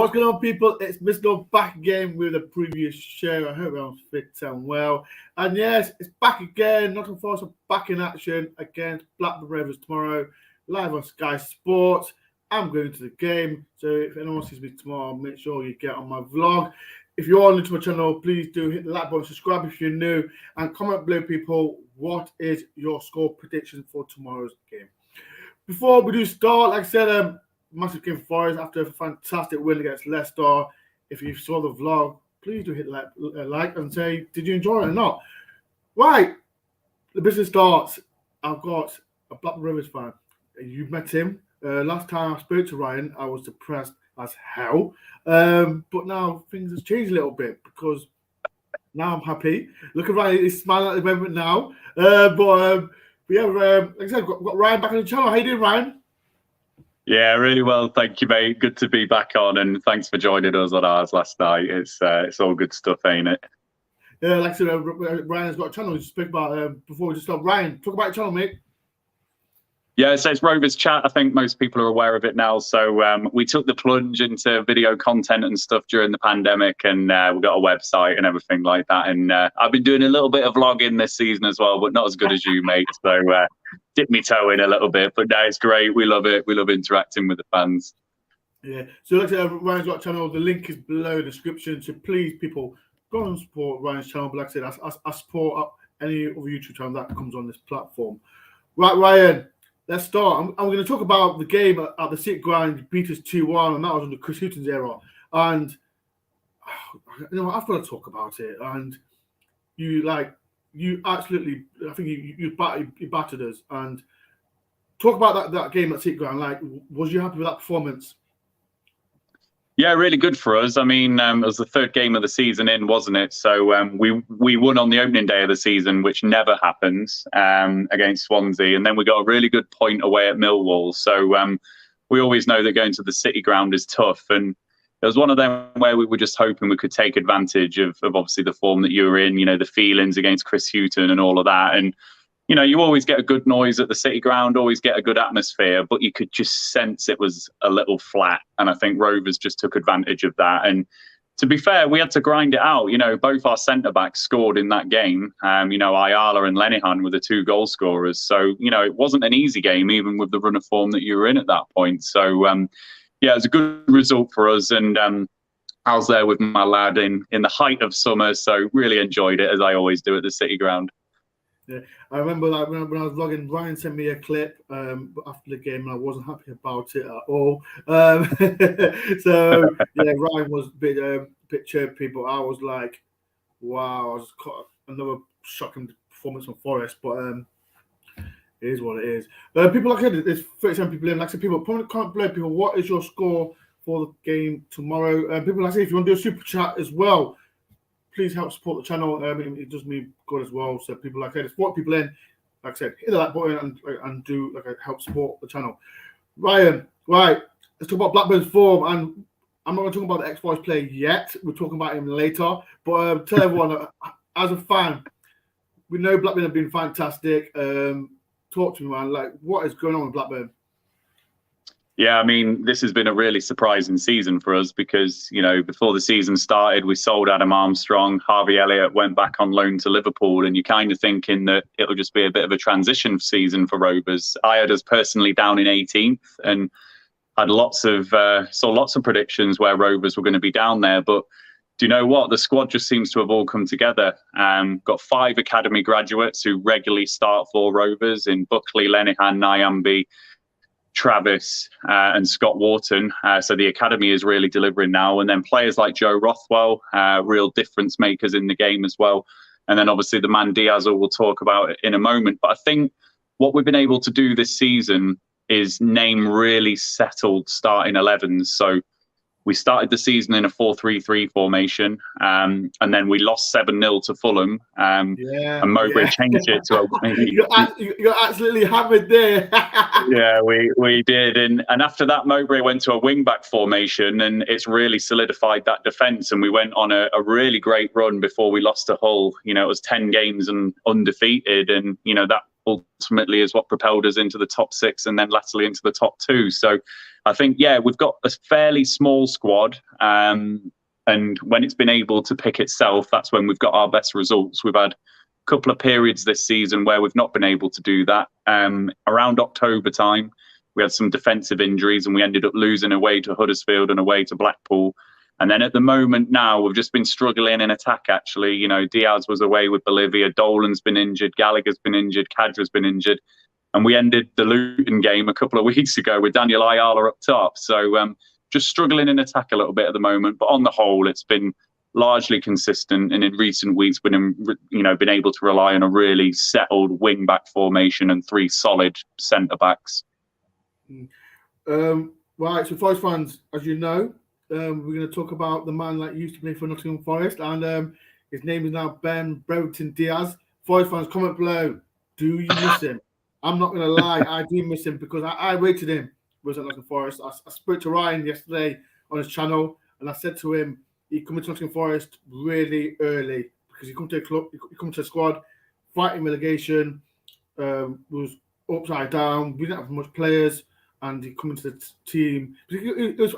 What's going on, people? It's Mr. back again with a previous show. I hope everyone's fit and well. And yes, it's back again. Nottingham Forest are back in action against Blackburn Rovers tomorrow, live on Sky Sports. I'm going to the game, so if anyone sees me tomorrow, make sure you get on my vlog. If you're new to my channel, please do hit the like button, subscribe if you're new, and comment below, people, what is your score prediction for tomorrow's game? Before we do start, like I said, massive game for Forest after a fantastic win against Leicester. If you saw the vlog, please do hit like and say, did you enjoy it or not? Right, the business starts. I've got a Blackburn Rovers fan. You met him. Last time I spoke to Ryan, I was depressed as hell. But now things have changed a little bit because now I'm happy. Look at Ryan, he's smiling at the moment now. But yeah, like I said, got Ryan back on the channel. How you doing, Ryan? Yeah, really well, thank you, mate. Good to be back on, and thanks for joining us on ours last night. It's all good stuff, ain't it? Yeah, like I said, Ryan's got a channel we spoke about before we just start. Ryan, talk about your channel, mate. Yeah, so it's RoversChat. I think most people are aware of it now. So we took the plunge into video content and stuff during the pandemic, and we got a website and everything like that. And I've been doing a little bit of vlogging this season as well, but not as good as you, mate. So dip me toe in a little bit, but no, it's great. We love it. We love interacting with the fans. Yeah. So like I said, Ryan's got a channel. The link is below the description. So please, people, go and support Ryan's channel. But like I said, I support any other YouTube channel that comes on this platform. Right, Ryan. Let's start. I'm going to talk about the game at the City Ground. Beat us 2-1, and that was under Chris Hughton's era. And you know, I've got to talk about it. And you absolutely, I think you battered us. And talk about that game at City Ground. Like, was you happy with that performance? Yeah, really good for us. I mean, it was the third game of the season in, wasn't it? So we won on the opening day of the season, which never happens, against Swansea. And then we got a really good point away at Millwall. So we always know that going to the City Ground is tough. And it was one of them where we were just hoping we could take advantage of obviously the form that you were in, you know, the feelings against Chris Hughton and all of that. And you know, you always get a good noise at the City Ground, always get a good atmosphere, but you could just sense it was a little flat. And I think Rovers just took advantage of that. And to be fair, we had to grind it out. You know, both our centre-backs scored in that game. You know, Ayala and Lenihan were the two goal scorers. So, you know, it wasn't an easy game, even with the run of form that you were in at that point. So, yeah, it was a good result for us. And I was there with my lad in the height of summer, so really enjoyed it, as I always do at the City Ground. Yeah, I remember like when I was vlogging, Ryan sent me a clip after the game, and I wasn't happy about it at all. So yeah, Ryan was a bit chirpy, but I was like, wow, I was caught another shocking performance from Forest, but it is what it is. People, like I said, there's 37 people in. Like I said, people can't blame people. What is your score for the game tomorrow? People, like I say, if you want to do a super chat as well, please help support the channel. It does me good as well. So people, like I said, there's 4 people in. Like I said, hit the like button and do help support the channel. Ryan, right, let's talk about Blackburn's form. And I'm not going to talk about the ex-Forest player yet. We're talking about him later. But tell everyone, as a fan, we know Blackburn have been fantastic. Talk to me, man. Like, what is going on with Blackburn? Yeah, I mean, this has been a really surprising season for us because, you know, before the season started, we sold Adam Armstrong, Harvey Elliott went back on loan to Liverpool, and you're kind of thinking that it'll just be a bit of a transition season for Rovers. I had us personally down in 18th and had saw lots of predictions where Rovers were going to be down there. But do you know what? The squad just seems to have all come together. Got 5 academy graduates who regularly start for Rovers in Buckley, Lenihan, Nyambi, Travis and Scott Wharton. So the academy is really delivering now. And then players like Joe Rothwell, real difference makers in the game as well. And then obviously the man Diaz, we'll talk about it in a moment. But I think what we've been able to do this season is name really settled starting 11s. So we started the season in a 4-3-3 formation, and then we lost 7-0 to Fulham. And Mowbray changed it to you're absolutely hammered there. Yeah, we did. And after that, Mowbray went to a wing-back formation, and it's really solidified that defence. And we went on a really great run before we lost to Hull. You know, it was 10 games and undefeated. And, you know, that ultimately is what propelled us into the top 6 and then latterly into the top 2. So I think, yeah, we've got a fairly small squad. And when it's been able to pick itself, that's when we've got our best results. We've had a couple of periods this season where we've not been able to do that. Around October time, we had some defensive injuries and we ended up losing away to Huddersfield and away to Blackpool. And then at the moment now, we've just been struggling in attack, actually. You know, Diaz was away with Bolivia, Dolan's been injured, Gallagher's been injured, Kadra's been injured. And we ended the Luton game a couple of weeks ago with Daniel Ayala up top. So just struggling in attack a little bit at the moment. But on the whole, it's been largely consistent. And in recent weeks, been able to rely on a really settled wing-back formation and 3 solid centre-backs. Right, so Forest fans, as you know, we're going to talk about the man that used to play for Nottingham Forest, and his name is now Ben Brereton Diaz. Forest fans, comment below. Do you miss him? I'm not going to lie, I do miss him because I rated him. Was at Nottingham Forest. I spoke to Ryan yesterday on his channel, and I said to him, he come into Nottingham Forest really early because he come to a club, he come to a squad, fighting relegation, was upside down. We didn't have much players. And he come into the team. I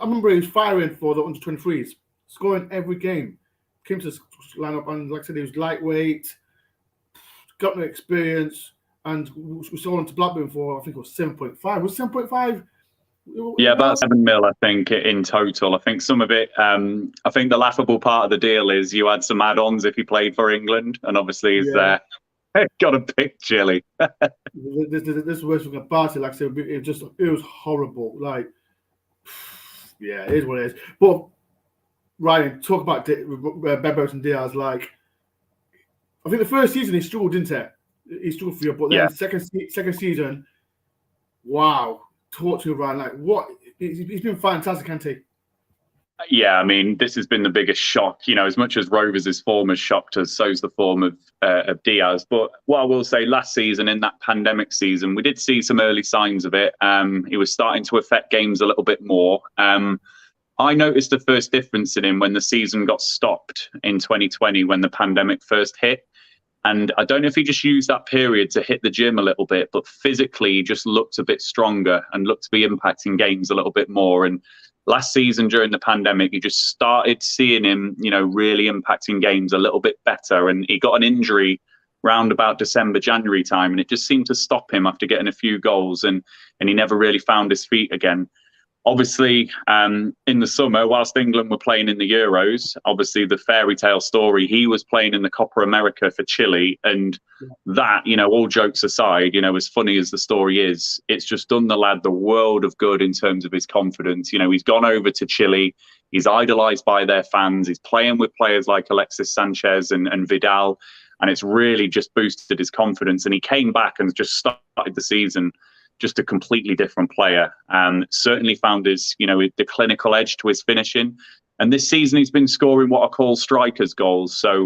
remember he was firing for the under-23s, scoring every game. Came to the lineup, and like I said, he was lightweight, got no experience, and we saw him to Blackburn for, I think it was 7.5. Was 7.5? Yeah, about 7 mil, I think, in total. I think some of it, I think the laughable part of the deal is you had some add-ons if he played for England, and obviously he's got to pick Chile. This is worse than a party. Like I said, it was horrible. Like, yeah, it is what it is. But Ryan, talk about Ben Brereton Diaz. Like, I think the first season he struggled, didn't he? He struggled for you, but then second season, wow. Talk to you, Ryan. Like, what? He's been fantastic, hasn't he? Yeah, I mean, this has been the biggest shock. You know, as much as Rovers' form has shocked us, so's the form of Diaz. But what I will say, last season, in that pandemic season, we did see some early signs of it. He was starting to affect games a little bit more. I noticed the first difference in him when the season got stopped in 2020, when the pandemic first hit. And I don't know if he just used that period to hit the gym a little bit, but physically he just looked a bit stronger and looked to be impacting games a little bit more. And last season during the pandemic, you just started seeing him, you know, really impacting games a little bit better. And he got an injury round about December, January time, and it just seemed to stop him after getting a few goals, and he never really found his feet again. Obviously, in the summer, whilst England were playing in the Euros, obviously the fairy tale story, he was playing in the Copa America for Chile. And that, you know, all jokes aside, you know, as funny as the story is, it's just done the lad the world of good in terms of his confidence. You know, he's gone over to Chile. He's idolised by their fans. He's playing with players like Alexis Sanchez and Vidal. And it's really just boosted his confidence. And he came back and just started the season just a completely different player, and certainly found his, you know, the clinical edge to his finishing. And this season he's been scoring what I call strikers goals. So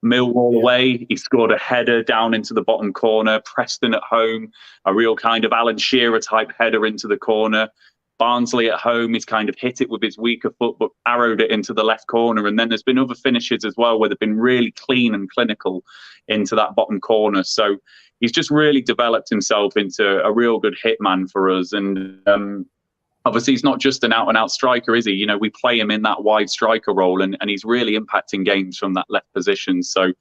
Millwall away, he scored a header down into the bottom corner. Preston at home, a real kind of Alan Shearer type header into the corner. Barnsley at home, he's kind of hit it with his weaker foot, but arrowed it into the left corner. And then there's been other finishes as well, where they've been really clean and clinical into that bottom corner. So he's just really developed himself into a real good hitman for us. And obviously, he's not just an out-and-out striker, is he? You know, we play him in that wide striker role, and he's really impacting games from that left position. So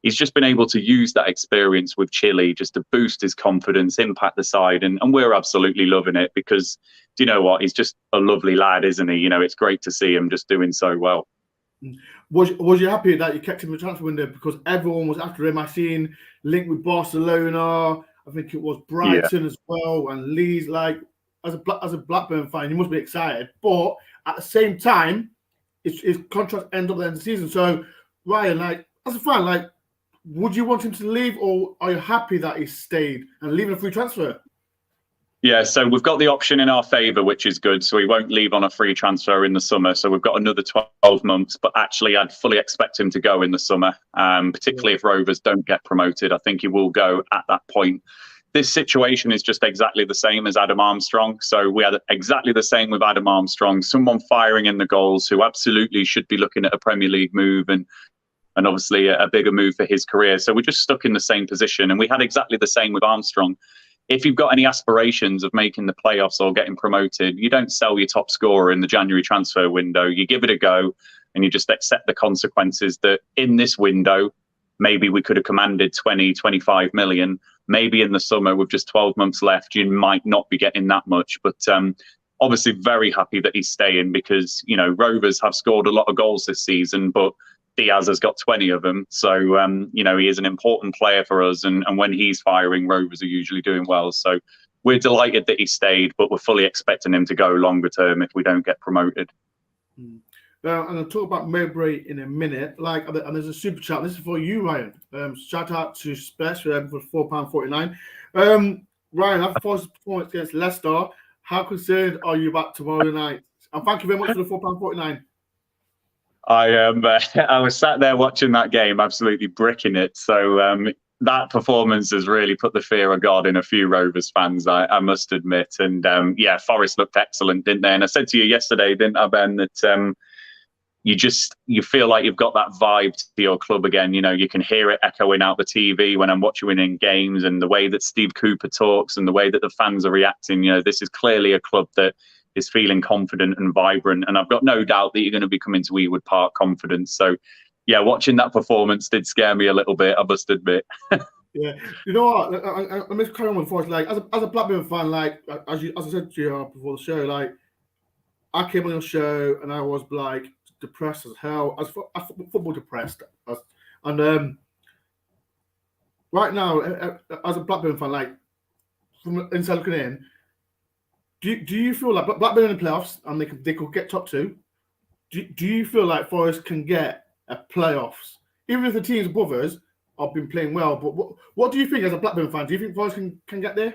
he's just been able to use that experience with Chile just to boost his confidence, impact the side. And we're absolutely loving it because, do you know what? He's just a lovely lad, isn't he? You know, it's great to see him just doing so well. Was you happy that you kept him in the transfer window? Because everyone was after him. I seen linked with Barcelona. I think it was Brighton as well, and Leeds. Like, as a Blackburn fan, you must be excited. But at the same time, his contract ends up at the end of the season. So, Ryan, like, as a fan, like, would you want him to leave, or are you happy that he stayed and leaving a free transfer? Yeah, so we've got the option in our favour, which is good. So he won't leave on a free transfer in the summer. So we've got another 12 months. But actually, I'd fully expect him to go in the summer, particularly if Rovers don't get promoted. I think he will go at that point. This situation is just exactly the same as Adam Armstrong. So we had exactly the same with Adam Armstrong, someone firing in the goals who absolutely should be looking at a Premier League move and obviously a bigger move for his career. So we're just stuck in the same position. And we had exactly the same with Armstrong. if you've got any aspirations of making the playoffs or getting promoted, you don't sell your top scorer in the January transfer window. You give it a go and you just accept the consequences that in this window, maybe we could have commanded 20, 25 million. Maybe in the summer with just 12 months left, you might not be getting that much. But obviously very happy that he's staying because, you know, Rovers have scored a lot of goals this season, but Diaz has got 20 of them. So, you know, he is an important player for us. And when he's firing, Rovers are usually doing well. So we're delighted that he stayed, but we're fully expecting him to go longer term if we don't get promoted. And I'll talk about Mowbray in a minute. And there's a super chat. This is for you, Ryan. Shout out to Spess for £4.49. Ryan, after Forest's performance against Leicester, how concerned are you about tomorrow night? And thank you very much for the £4.49. I was sat there watching that game, absolutely bricking it. So that performance has really put the fear of God in a few Rovers fans, I must admit. And yeah, Forest looked excellent, didn't they? And I said to you yesterday, didn't I, Ben, that you feel like you've got that vibe to your club again. You know, you can hear it echoing out the TV when I'm watching in games, and the way that Steve Cooper talks and the way that the fans are reacting. You know, this is clearly a club that is feeling confident and vibrant, and I've got no doubt that you're going to be coming to Ewood Park confident. So yeah, watching that performance did scare me a little bit, I must admit. Yeah, you know what? I'm just carrying on with Forest. Like as a Blackburn fan, like as I said to you before the show, like I came on your show and I was like depressed as hell, as football depressed, and right now as a Blackburn fan, like from inside looking in, do you feel like Blackburn in the playoffs and they could get top two? Do you feel like Forest can get a playoffs, even if the teams above us have been playing well? But what do you think as a Blackburn fan? Do you think Forest can get there?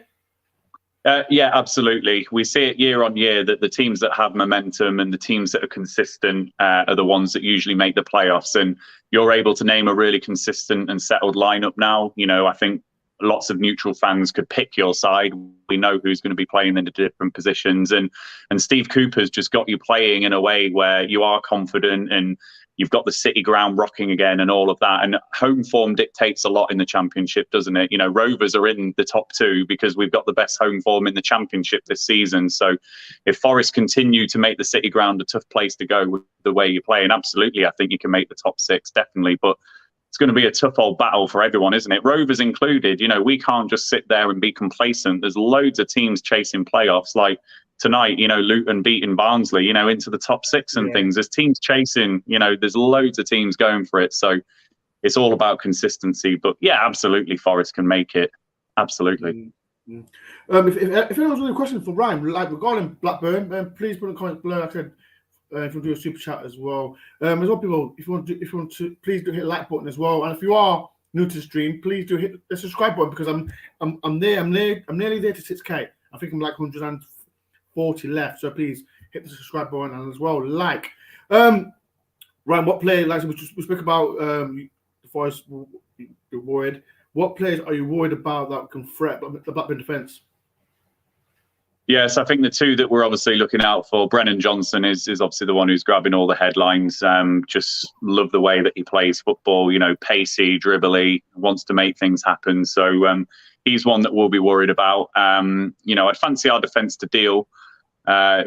Yeah, absolutely. We see it year on year that the teams that have momentum and the teams that are consistent are the ones that usually make the playoffs. And you're able to name a really consistent and settled lineup now. You know, I think lots of neutral fans could pick your side. We know who's going to be playing in the different positions. And Steve Cooper's just got you playing in a way where you are confident and you've got the City ground rocking again and all of that. And home form dictates a lot in the Championship, doesn't it? You know, Rovers are in the top two because we've got the best home form in the Championship this season. So if Forest continue to make the City ground a tough place to go with the way you're playing, absolutely, I think you can make the top six, definitely. But it's going to be a tough old battle for everyone, isn't it? Rovers included. You know, we can't just sit there and be complacent. There's loads of teams chasing playoffs, like tonight, you know, Luton beating Barnsley, you know, into the top six and things. There's teams chasing, you know, there's loads of teams going for it. So it's all about consistency. But yeah, absolutely, Forest can make it. Absolutely. If anyone's got a question for Ryan, like regarding Blackburn, please put in the comments below. Like I said, if you do a super chat as well. As well, people, if you want to, please do hit the like button as well. And if you are new to the stream, please do hit the subscribe button because I'm nearly there to 6K. I think I'm like 140 left. So please hit the subscribe button and as well like. Ryan, what player, like we spoke about the Forest, you're worried. What players are you worried about that can threat the Blackburn defence? Yes, I think the two that we're obviously looking out for, Brennan Johnson is obviously the one who's grabbing all the headlines. Just love the way that he plays football, you know, pacey, dribbly, wants to make things happen. So he's one that we'll be worried about. You know, I'd fancy our defence to deal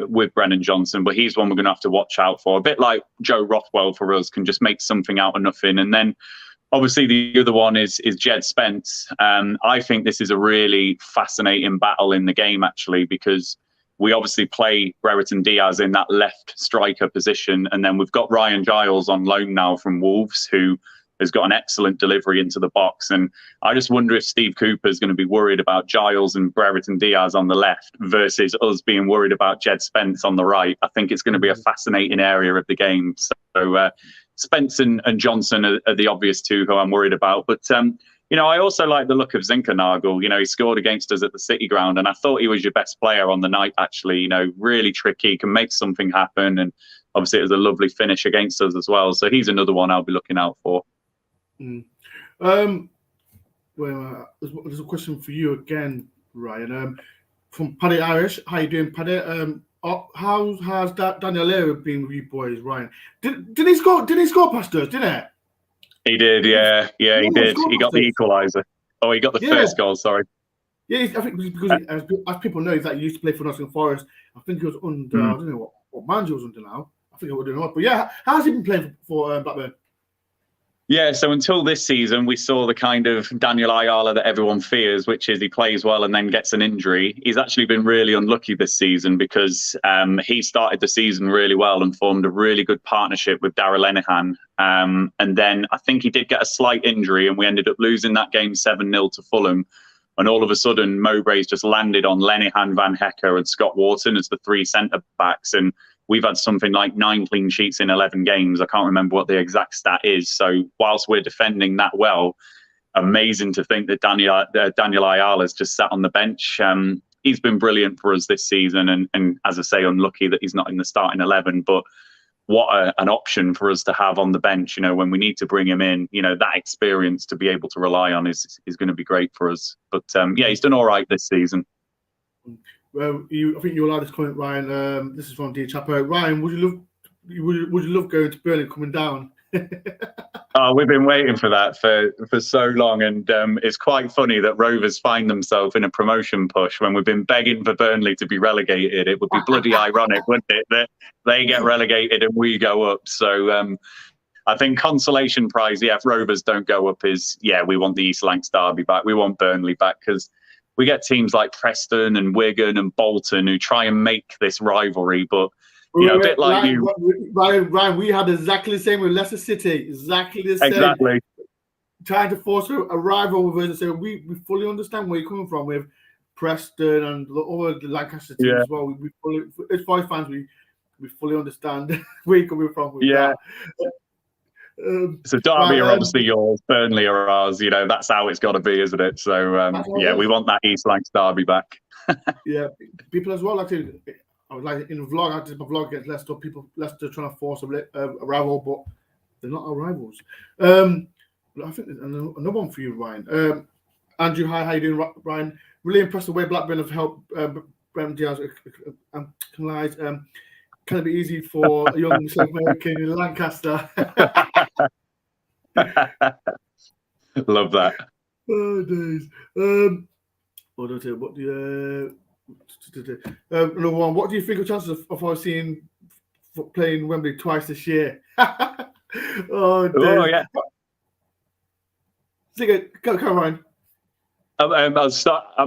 with Brennan Johnson, but he's one we're going to have to watch out for. A bit like Joe Rothwell for us, can just make something out of nothing. And then obviously the other one is Jed Spence. I think this is a really fascinating battle in the game, actually, because we obviously play Brereton Diaz in that left striker position. And then we've got Ryan Giles on loan now from Wolves, who has got an excellent delivery into the box. And I just wonder if Steve Cooper is going to be worried about Giles and Brereton Diaz on the left versus us being worried about Jed Spence on the right. I think it's going to be a fascinating area of the game. So Spence and Johnson are the obvious two who I'm worried about. But, you know, I also like the look of Zinkernagel. You know, he scored against us at the City ground, and I thought he was your best player on the night, actually. You know, really tricky, can make something happen. And obviously it was a lovely finish against us as well. So he's another one I'll be looking out for. Well, there's a question for you again, Ryan. From Paddy Irish. How you doing, Paddy? How has Daniel Leo been with you boys, Ryan? Did he score? Did he score past us? Didn't he? He did, yeah, he did. He got the equaliser. Oh, he got the first goal. Sorry. Yeah, I think because as people know, that he used to play for Nottingham Forest. I think he was under. I don't know what manager was under now. I think I would know. But yeah, how's he been playing for Blackburn? Yeah, so until this season, we saw the kind of Daniel Ayala that everyone fears, which is he plays well and then gets an injury. He's actually been really unlucky this season because he started the season really well and formed a really good partnership with Darragh Lenihan. And then I think he did get a slight injury and we ended up losing that game 7-0 to Fulham. And all of a sudden, Mowbray's just landed on Lenihan, Van Hecker and Scott Wharton as the three centre-backs. And we've had something like 9 clean sheets in 11 games. I can't remember what the exact stat is. So whilst we're defending that well, amazing to think that Daniel Ayala's just sat on the bench. He's been brilliant for us this season. And as I say, unlucky that he's not in the starting 11. But what an option for us to have on the bench, when we need to bring him in, that experience to be able to rely on is going to be great for us. But yeah, he's done all right this season. Well, I think you'll like this comment, Ryan. This is from D Chapo. Ryan, would you love going to Burnley coming down? Oh, we've been waiting for that for so long, and it's quite funny that Rovers find themselves in a promotion push when we've been begging for Burnley to be relegated. It would be bloody ironic, wouldn't it, that they get relegated and we go up? So I think consolation prize, if Rovers don't go up, is we want the East Lancs derby back. We want Burnley back because we get teams like Preston and Wigan and Bolton who try and make this rivalry, but a bit like Ryan, we had exactly the same with Leicester City. Exactly the same. Exactly. Trying to force a rival with us and say we fully understand where you're coming from with Preston and all the Lancaster teams as well. We fully, as Forest fans, we fully understand where you're coming from with that. So Derby are obviously yours, Burnley are ours. That's how it's got to be, isn't it? So we want that East Lancs derby back. People as well like to. I was like in the vlog. I did my vlog against Leicester. Leicester trying to force a rival, but they're not our rivals. I think another one for you, Ryan. Andrew, hi, how you doing, Ryan? Really impressed the way Blackburn have helped Brereton Diaz canalise. Can it be easy for a young South American in Lancaster? Love that. Oh days. What do you? Number one, what do you think of chances of us seeing playing Wembley twice this year? Oh yeah. Go Ryan. Am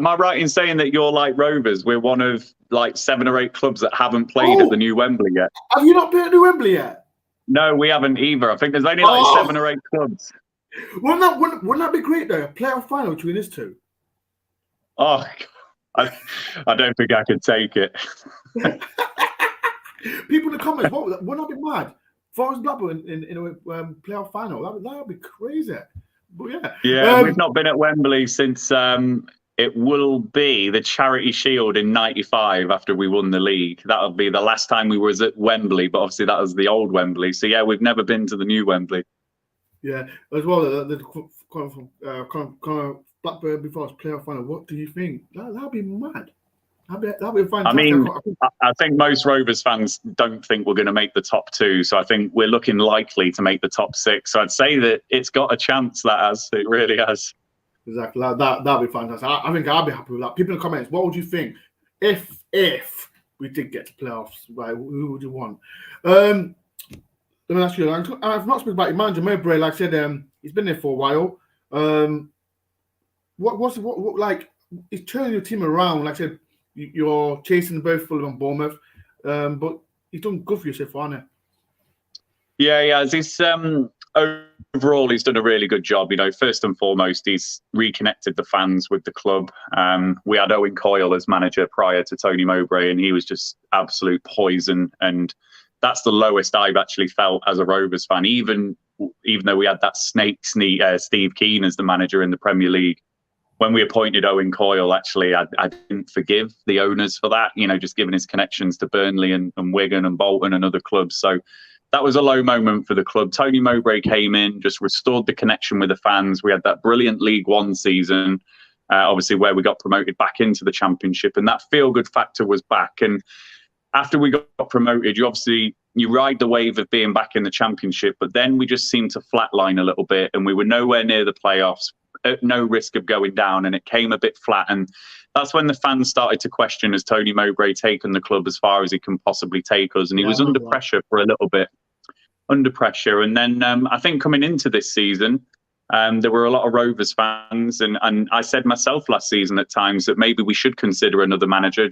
I right in saying that you're like Rovers? We're one of like 7 or 8 clubs that haven't played at the new Wembley yet. Have you not played at the Wembley yet? No, we haven't either. I think there's only like 7 or 8 clubs. Wouldn't that be great though? A playoff final between us two. Oh, I don't think I could take it. People in the comments, wouldn't that be mad? Forest Blackburn in a playoff final. That would be crazy. But we've not been at Wembley since it will be the Charity Shield in '95 after we won the league. That'll be the last time we was at Wembley, but obviously that was the old Wembley. So we've never been to the new Wembley. Yeah, as well. Blackburn before it's playoff final. What do you think? That'd be mad. That'd be fantastic. I mean, I think most Rovers fans don't think we're going to make the top 2. So I think we're looking likely to make the top 6. So I'd say that it's got a chance. It really has. Exactly. That'd be fantastic. I think I'd be happy with that. People in the comments, what would you think if we did get to playoffs? Right, who would you want? Let me ask you. I've not spoken about your manager, Mowbray. Like I said, he's been there for a while. What like? He's turning your team around. Like I said, you're chasing both Fulham and Bournemouth, but he's done good for you so far, hasn't he? Yeah. He's overall, he's done a really good job. First and foremost, he's reconnected the fans with the club. We had Owen Coyle as manager prior to Tony Mowbray, and he was just absolute poison. And that's the lowest I've actually felt as a Rovers fan, even though we had that Steve Keane as the manager in the Premier League. When we appointed Owen Coyle, actually, I didn't forgive the owners for that, just given his connections to Burnley and Wigan and Bolton and other clubs. So that was a low moment for the club. Tony Mowbray came in, just restored the connection with the fans. We had that brilliant League One season, obviously, where we got promoted back into the Championship. And that feel-good factor was back. And after we got promoted, you ride the wave of being back in the Championship, but then we just seemed to flatline a little bit and we were nowhere near the playoffs, at no risk of going down, and it came a bit flat. And that's when the fans started to question, has Tony Mowbray taken the club as far as he can possibly take us? And he was under pressure for a little bit, under pressure. And then I think coming into this season, there were a lot of Rovers fans, and I said myself last season at times that maybe we should consider another manager.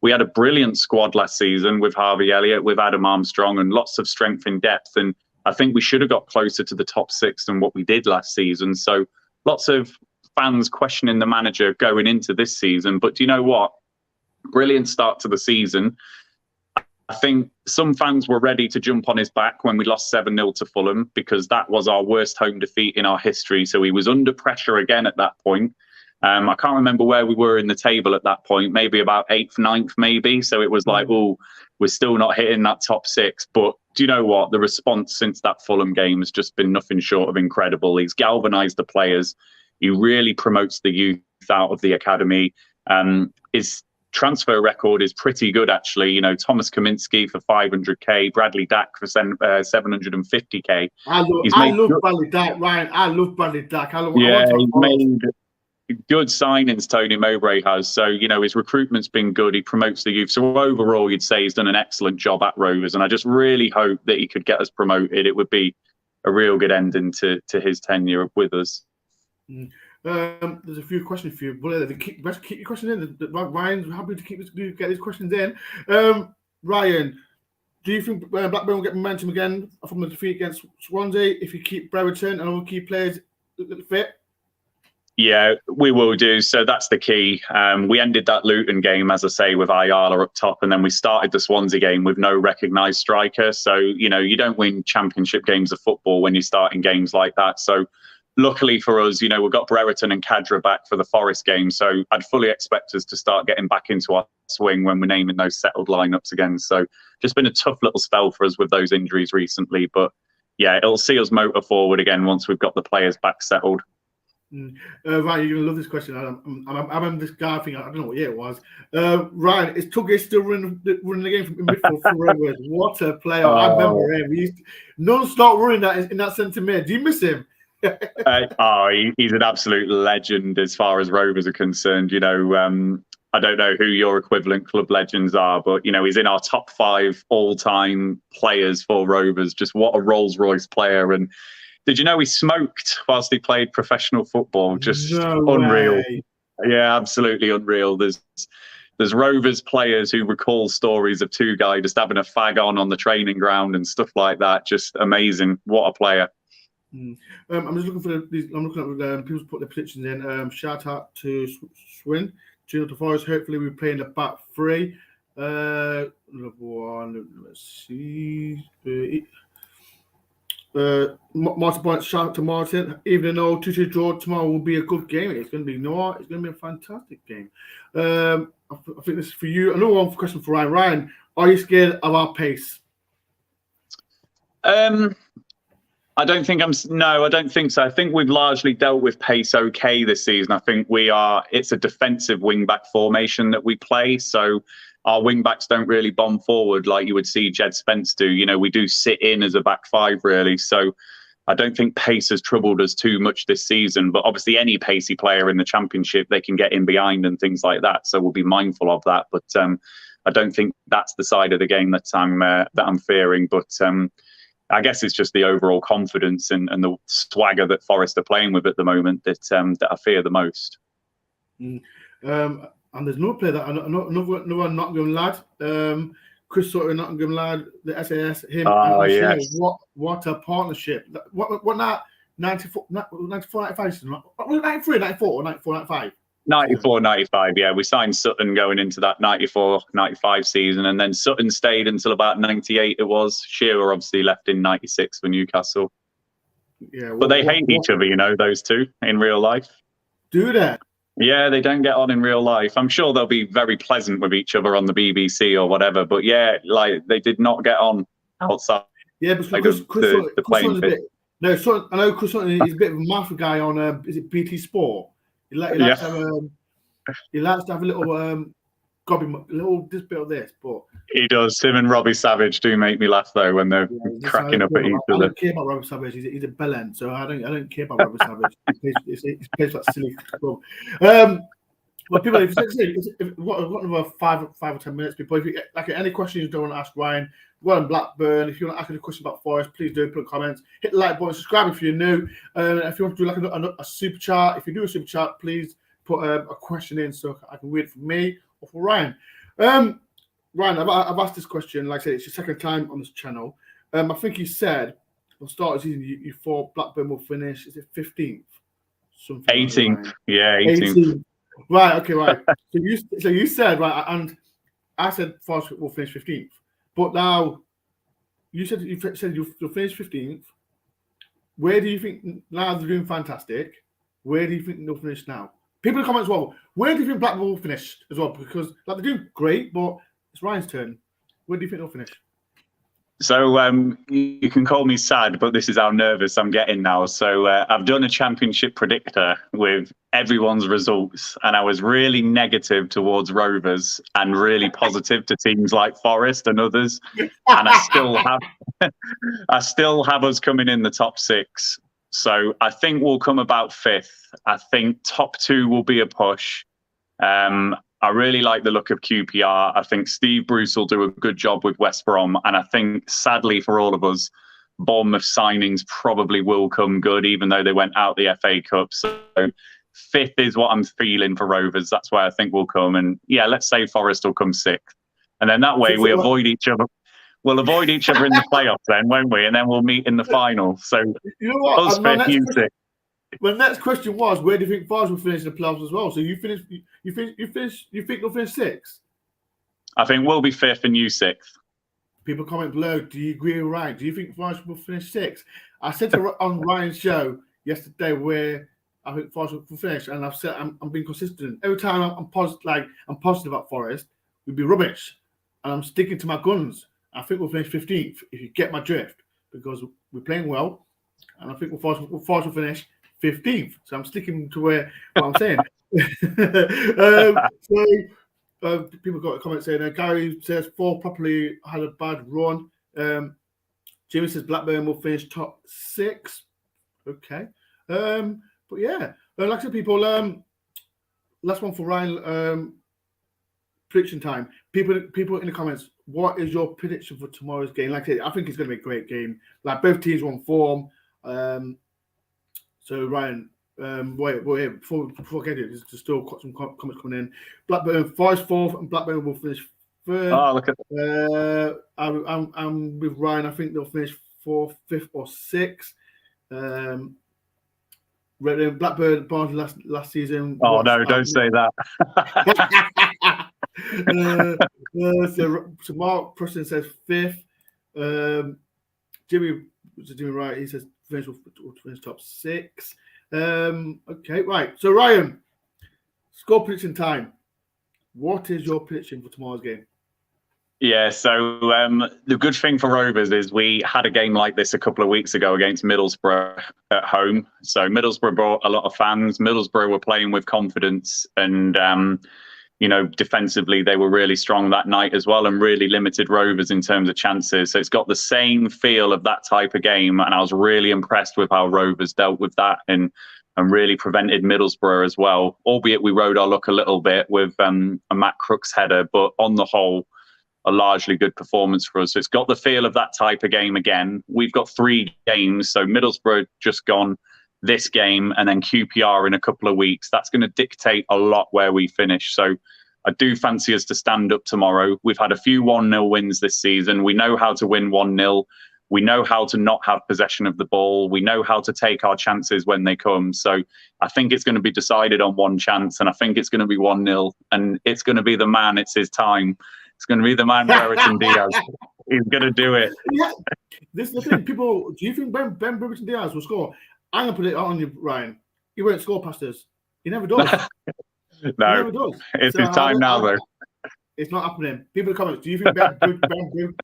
We had a brilliant squad last season with Harvey Elliott, with Adam Armstrong, and lots of strength in depth. And I think we should have got closer to the top 6 than what we did last season. So lots of fans questioning the manager going into this season. But do you know what? Brilliant start to the season. I think some fans were ready to jump on his back when we lost 7-0 to Fulham, because that was our worst home defeat in our history. So he was under pressure again at that point. I can't remember where we were in the table at that point, maybe about 8th, 9th, maybe. So it was like, oh, we're still not hitting that top 6. But do you know what? The response since that Fulham game has just been nothing short of incredible. He's galvanised the players. He really promotes the youth out of the academy. His transfer record is pretty good, actually. You know, Thomas Kaminski for 500k, Bradley Dack for 750k. I love Bradley Dack, Ryan. I love Bradley Dack. He's made good signings, Tony Mowbray has. So, you know, his recruitment's been good. He promotes the youth. So overall, you'd say he's done an excellent job at Rovers. And I just really hope that he could get us promoted. It would be a real good ending to his tenure with us. There's a few questions for you. Keep your questions in. Ryan's happy to get his questions in. Ryan, do you think Blackburn will get momentum again from the defeat against Swansea if you keep Brereton and all key players fit? Yeah, we will do. So that's the key. We ended that Luton game, as I say, with Ayala up top, and then we started the Swansea game with no recognised striker. So, you know, you don't win championship games of football when you're starting games like that. So luckily for us, you know, we've got Brereton and Kadra back for the Forest game. So I'd fully expect us to start getting back into our swing when we're naming those settled lineups again. So just been a tough little spell for us with those injuries recently. But yeah, it'll see us motor forward again once we've got the players back settled. Ryan, you're going to love this question. I remember this guy thing. I don't know what year it was. Ryan, is Tuggy still running the game from midfield for Rovers? What a player. I remember him. He used to non-stop running that in that centre mid. Do you miss him? He's an absolute legend as far as Rovers are concerned. You know, I don't know who your equivalent club legends are, but, you know, he's in our top 5 all-time players for Rovers. Just what a Rolls-Royce player. And did you know he smoked whilst he played professional football? Just unreal. Way. Yeah, absolutely unreal. There's Rovers players who recall stories of two guys just having a fag on the training ground and stuff like that. Just amazing. What a player. I'm just looking for these. I'm looking at people put their predictions in. Shout out to Swin, Nottingham Forest. Hopefully, we play in the back 3. Let's see. Martin Point, shout out to Martin. Even though 2-2 draw tomorrow will be a good game, it's going to be a fantastic game. I think this is for you. Another one question for Ryan. Ryan, are you scared of our pace? I don't think I don't think so. I think we've largely dealt with pace okay this season. I think it's a defensive wing-back formation that we play. So our wing-backs don't really bomb forward like you would see Jed Spence do. You know, we do sit in as a back 5, really. So I don't think pace has troubled us too much this season. But obviously any pacey player in the Championship, they can get in behind and things like that. So we'll be mindful of that. But I don't think that's the side of the game that I'm fearing. But I guess it's just the overall confidence and the swagger that Forest are playing with at the moment that I fear the most. And there's no player that another Nottingham lad, Chris Sutton, Nottingham lad, the SAS, him. Oh, yes. What a partnership! What that 94, 95? 93, 94, or 94, 95? 94, 95, yeah. We signed Sutton going into that 94, 95 season, and then Sutton stayed until about 98 it was. Shearer obviously left in 96 for Newcastle. Yeah, but they hate each other, you know, those two, in real life. Do they? Yeah, they don't get on in real life. I'm sure they'll be very pleasant with each other on the BBC or whatever, but yeah, like, they did not get on outside. Yeah, but Chris Sutton's a bit... No, I know Chris Sutton is a bit of a mafia guy on, is it BT Sport? He likes to have a little this bit of this, but he does. Him and Robbie Savage do make me laugh though when they're cracking up at each other. I don't care about Robbie Savage. He's a bellend, so I don't care about Robbie Savage. He plays that silly club. But people, if what another 5 or 10 minutes, people, if you like any questions you don't want to ask Ryan, go on Blackburn. If you want to ask any question about Forest, please do put comments. Hit the like button, subscribe if you're new. If you want to do like a super chat, if you do a super chat, please put a question in so I can read it for me or for Ryan. Ryan, I've asked this question. Like I said, it's your second time on this channel. I think you said at the start of the season you thought Blackburn will finish. Is it 15th? 18th. Like Yeah, 18th. Right. Okay. Right. So you said right, and I said Forest will finish 15th. But now you said you'll finish 15th. Where do you think now they're doing fantastic? Where do you think they'll finish now? People in the comments as well. Where do you think Blackburn will finish as well? Because like they're doing great, but it's Ryan's turn. Where do you think they'll finish? So you can call me sad, but this is how nervous I'm getting now. So I've done a championship predictor with everyone's results, and I was really negative towards Rovers and really positive to teams like Forest and others. And I still have us coming in the top 6. So I think we'll come about 5th. I think top 2 will be a push. I really like the look of QPR. I think Steve Bruce will do a good job with West Brom. And I think, sadly for all of us, Bournemouth signings probably will come good, even though they went out the FA Cup. So 5th is what I'm feeling for Rovers. That's where I think we'll come. And yeah, let's say Forest will come 6th. And then that way we avoid each other. We'll avoid each other in the playoffs then, won't we? And then we'll meet in the final. So you know what? us 5th, you 6th. Well, the next question was, where do you think Forest will finish in the playoffs as well? So you think they'll finish 6th? I think we'll be 5th and you 6th. People comment below. Do you agree with Ryan? Do you think Forest will finish 6th? I said on Ryan's show yesterday where I think Forest will finish, and I've said I'm being consistent. Every time I'm positive about Forest, we'd be rubbish, and I'm sticking to my guns. I think we'll finish 15th if you get my drift, because we're playing well, and I think Forest will finish 15th. So I'm sticking to what I'm saying. People got a comment saying, Gary says 4 probably had a bad run. Jimmy says Blackburn will finish top 6. Okay. But yeah, like I said, people, last one for Ryan, prediction time. People in the comments, what is your prediction for tomorrow's game? Like I said, I think it's going to be a great game. Like both teams are on form. So Ryan, wait, before I get it, there's still some comments coming in. Blackburn Forest 4th, and Blackburn will finish 3rd. Oh, look at that. I'm with Ryan. I think they'll finish 4th, 5th, or 6th. Blackburn Barnsley last season. Oh no, don't say that. So Mark Preston says 5th. Jimmy Wright, he says finish top 6. Okay, right. So Ryan, score prediction time. What is your prediction for tomorrow's game? Yeah, so the good thing for Rovers is we had a game like this a couple of weeks ago against Middlesbrough at home. So Middlesbrough brought a lot of fans. Middlesbrough were playing with confidence, and defensively they were really strong that night as well, and really limited Rovers in terms of chances. So it's got the same feel of that type of game, and I was really impressed with how Rovers dealt with that and really prevented Middlesbrough as well. Albeit we rode our luck a little bit with a Matt Crooks header, but on the whole, a largely good performance for us. So it's got the feel of that type of game again. We've got 3 games. So Middlesbrough just gone this game, and then QPR in a couple of weeks. That's going to dictate a lot where we finish. So I do fancy us to stand up tomorrow. We've had a few 1-0 wins this season. We know how to win 1-0. We know how to not have possession of the ball. We know how to take our chances when they come. So I think it's going to be decided on one chance, and I think it's going to be 1-0. And it's going to be the man. It's his time. It's going to be the man, Brereton Diaz. He's going to do it. Yeah. This is the thing. People, do you think Ben Brereton Diaz will score? I'm going to put it on you, Ryan. He won't score past us. He never does. No, he never does. It's his time now, though. It's not happening. People in the comments, do you think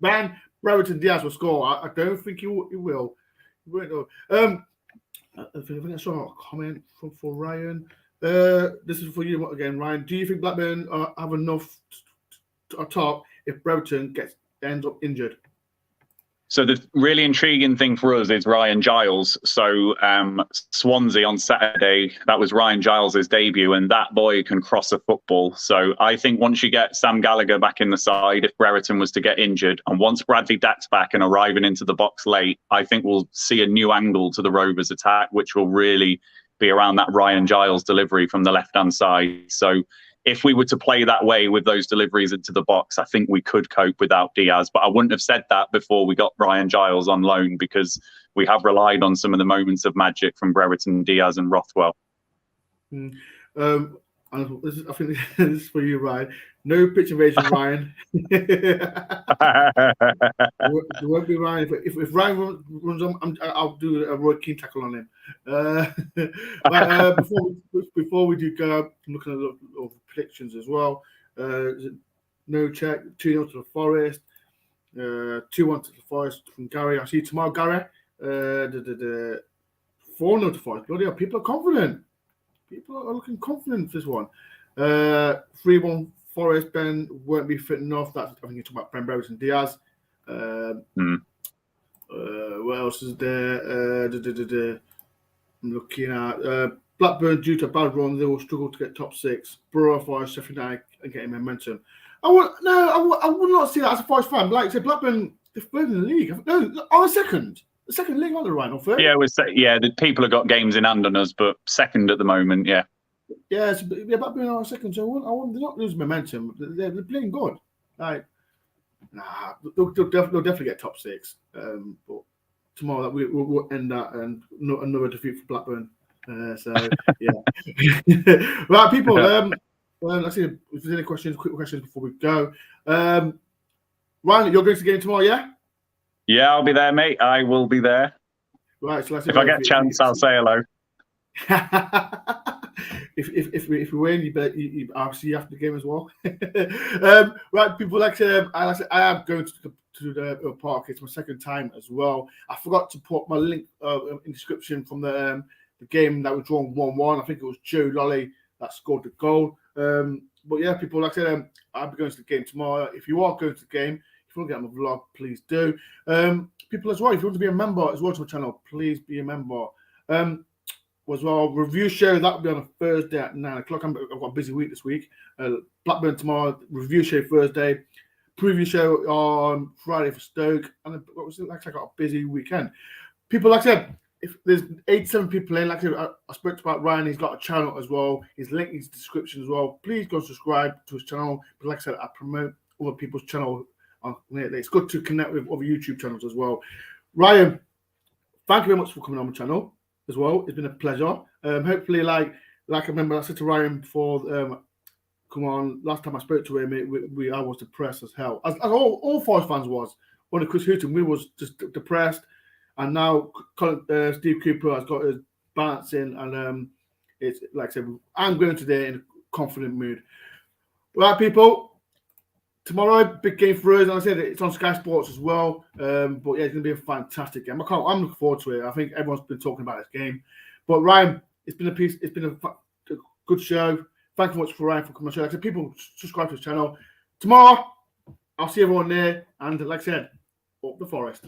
Ben Brereton Diaz will score? I don't think he will. He won't. I think I saw a comment for Ryan. This is for you again, Ryan. Do you think Blackburn have enough to top if Brereton ends up injured? So the really intriguing thing for us is Ryan Giles. So Swansea on Saturday, that was Ryan Giles' debut, and that boy can cross a football. So I think once you get Sam Gallagher back in the side, if Brereton was to get injured, and once Bradley Dack's back and arriving into the box late, I think we'll see a new angle to the Rovers attack, which will really be around that Ryan Giles delivery from the left-hand side. So if we were to play that way with those deliveries into the box, I think we could cope without Diaz. But I wouldn't have said that before we got Ryan Giles on loan, because we have relied on some of the moments of magic from Brereton, Diaz and Rothwell. I think this is for you, Ryan. No pitch invasion, Ryan. There won't be Ryan. If Ryan runs on, I'll do a Roy Keane tackle on him. Before we do go, I'm looking at a lot of predictions as well. No check, 2-0 to the Forest. 2-1 to the Forest from Gary. I see you tomorrow, Gary. 4-0 to Forest. Bloody hell, people are confident. People are looking confident for this one. 3-1 Forest. Ben won't be fit enough. That's, I think you're talking about Ben Brereton Diaz. What else is there? I'm looking at Blackburn due to a bad run. They will struggle to get top 6. Borough, Forest, Sheffield United, and getting momentum. I would not see that as a Forest fan. Like I said, Blackburn, they're third in the league. No, on second. The second league on the right, or third? Yeah, the people have got games in hand on us, but second at the moment, yeah. Yeah, Blackburn are second, so they're not losing momentum. They're playing good. Like, they'll definitely get top 6. But tomorrow we'll end that and another defeat for Blackburn. So yeah. Right, people. Let's see if there's any quick questions before we go. Ryan, you're going to the game tomorrow, yeah? Yeah, I'll be there, mate. I will be there. Right, so if I get a chance, I'll say hello. if we win, I'll see you after the game as well. Right, people, like I said, I am going to the park. It's my second time as well. I forgot to put my link in the description from the game that was drawn 1-1. I think it was Joe Lolly that scored the goal. But yeah, people, like I said, I'll be going to the game tomorrow. If you are going to the game, if you want to get on the vlog, please do. People as well, if you want to be a member as well to my channel, please be a member. As well, review show, that will be on a Thursday at 9 o'clock. I've got a busy week this week. Blackburn tomorrow, review show Thursday, preview show on Friday for Stoke, and I got a busy weekend. People, like I said, if there's 87 people in, like I said, I spoke about Ryan, he's got a channel as well. His link is in the description as well. Please go subscribe to his channel. But like I said, I promote other people's channel. It's good to connect with other YouTube channels as well. Ryan, thank you very much for coming on my channel as well. It's been a pleasure. Hopefully, like I remember I said to Ryan before, come on, last time I spoke to him, I was depressed as hell. As all Forest fans was. Only Chris Hooton, we was just depressed. And now Steve Cooper has got his balance in, and it's like I said, I'm going today in a confident mood. Right, people. Tomorrow, big game for us. And I said it's on Sky Sports as well. But yeah, it's going to be a fantastic game. I'm looking forward to it. I think everyone's been talking about this game. But Ryan, it's been a good show. Thank you very much for Ryan for coming on the show. Like I said, people subscribe to his channel. Tomorrow, I'll see everyone there. And like I said, up the Forest.